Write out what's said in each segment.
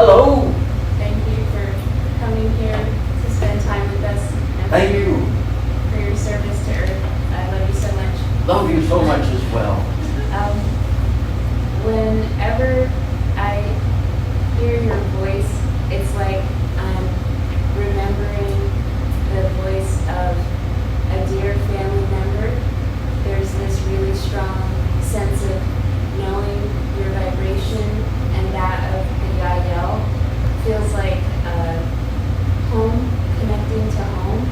Hello. Thank you for coming here to spend time with us. And Thank you. for your service to Earth. I love you so much. Love you so much as well. Whenever I hear your voice, it's like I'm remembering the voice of a dear family member. There's this really strong sense of knowing your vibration and that of the Yahyel. Feels like home, connecting to home.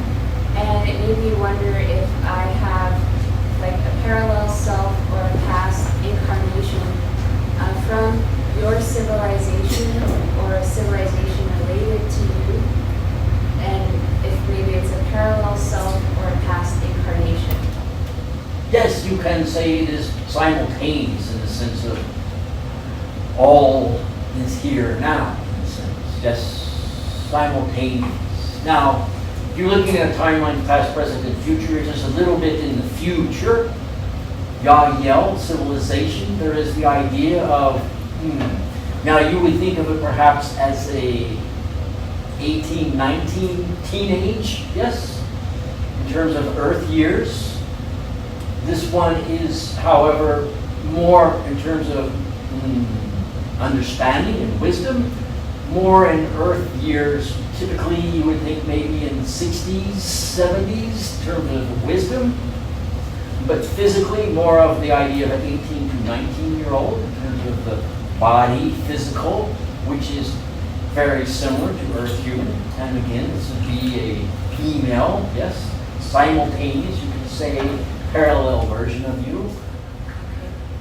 And it made me wonder if I have like a parallel self or a past incarnation from your civilization or a civilization related to you, and if maybe it's a parallel self or a past incarnation. Yes, you can say it is simultaneous in the sense of all is here now, in a sense. Yes, simultaneous. Now, if you're looking at a timeline, past, present, and future, just a little bit in the future, Yahyel, civilization, there is the idea of, now you would think of it perhaps as a 18, 19 teenage, yes, in terms of Earth years. This one is, however, more in terms of understanding and wisdom, more in Earth years. Typically, you would think maybe in the 60s, 70s, in terms of wisdom. But physically, more of the idea of an 18 to 19-year-old in terms of the body, physical, which is very similar to Earth human. And again, this would be a female, yes, simultaneous, you could say, parallel version of you.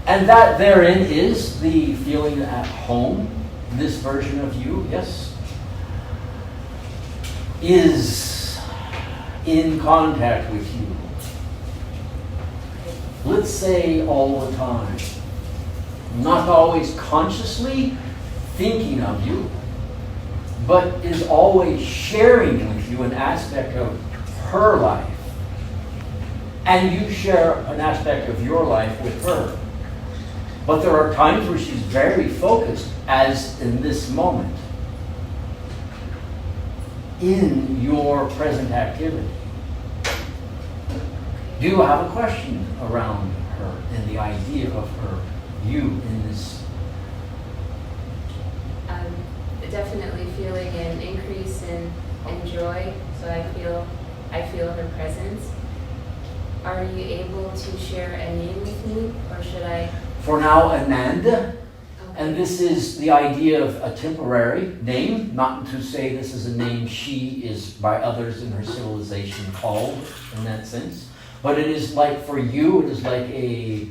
And that therein is the feeling at home, this version of you, yes, is in contact with you. Let's say all the time, not always consciously thinking of you, but is always sharing with you an aspect of her life. And you share an aspect of your life with her. But there are times where she's very focused, as in this moment, in your present activity. Do you have a question around her and the idea of her, you in this? I'm definitely feeling an increase in joy, so I feel her presence. Are you able to share a name with me, or should I? For now, Ananda. Okay. And this is the idea of a temporary name, not to say this is a name she is by others in her civilization called in that sense. But it is like, for you, it is like a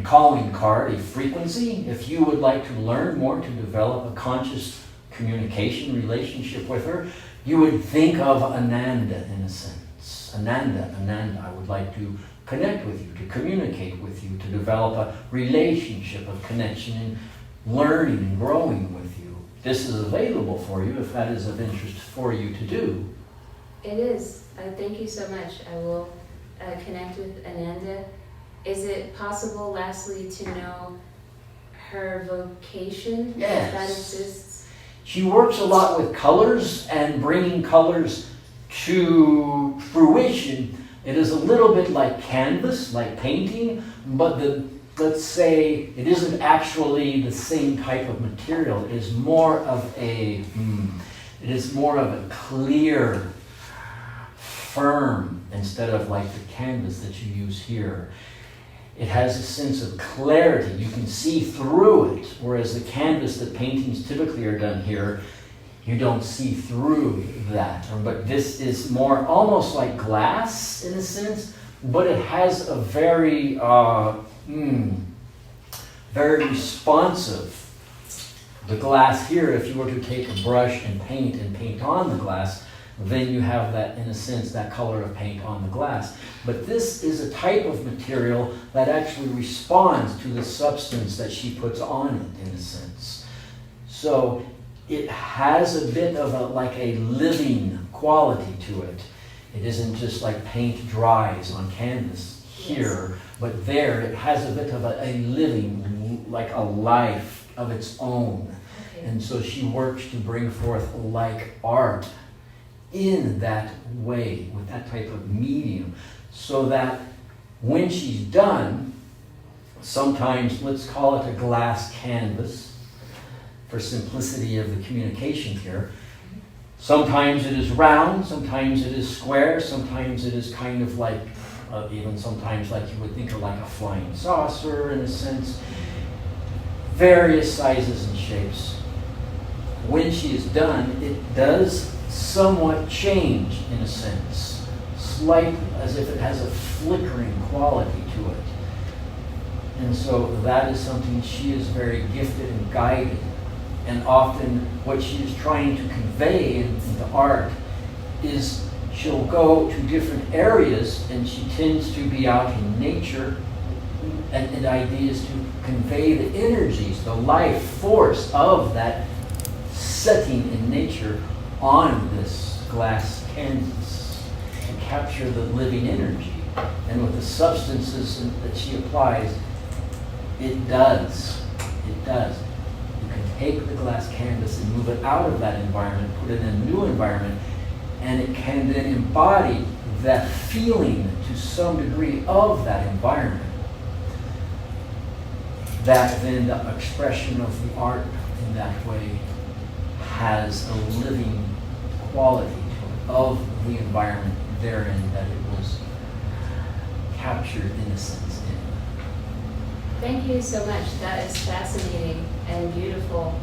calling card, a frequency. If you would like to learn more, to develop a conscious communication relationship with her, you would think of Ananda in a sense. Ananda, I would like to connect with you, to communicate with you, to develop a relationship of connection and learning and growing with you. This is available for you if that is of interest for you to do. It is. Thank you so much. I will connect with Ananda. Is it possible, lastly, to know her vocation? Yes. If that exists? She works a lot with colors and bringing colors to fruition. It is a little bit like canvas, like painting, but let's say it isn't actually the same type of material. It is more of a clear, firm, instead of like the canvas that you use here. It has a sense of clarity. You can see through it, whereas the canvas that paintings typically are done here, you don't see through that. But this is more almost like glass in a sense, but it has a very, very responsive. The glass here, if you were to take a brush and paint on the glass, then you have that, in a sense, that color of paint on the glass. But this is a type of material that actually responds to the substance that she puts on it, in a sense. So it has a bit of like a living quality to it. It isn't just like paint dries on canvas here, yes, but there it has a bit of a living, like a life of its own. And so she works to bring forth like art in that way, with that type of medium, so that when she's done, sometimes, let's call it a glass canvas for simplicity of the communication here. Sometimes it is round, sometimes it is square, sometimes it is kind of like, even sometimes like you would think of like a flying saucer in a sense. Various sizes and shapes. When she is done, it does somewhat change in a sense, slightly, as if it has a flickering quality to it. And so that is something she is very gifted and guided. And often what she is trying to convey in the art is she'll go to different areas, and she tends to be out in nature, and the idea is to convey the energies, the life force of that setting in nature on this glass canvas, and capture the living energy. And with the substances that she applies, it does. You can take the glass canvas and move it out of that environment, put it in a new environment, and it can then embody that feeling to some degree of that environment. That then the expression of the art in that way has a living quality to it, of the environment therein that it was captured in a sense in. Thank you so much. That is fascinating and beautiful.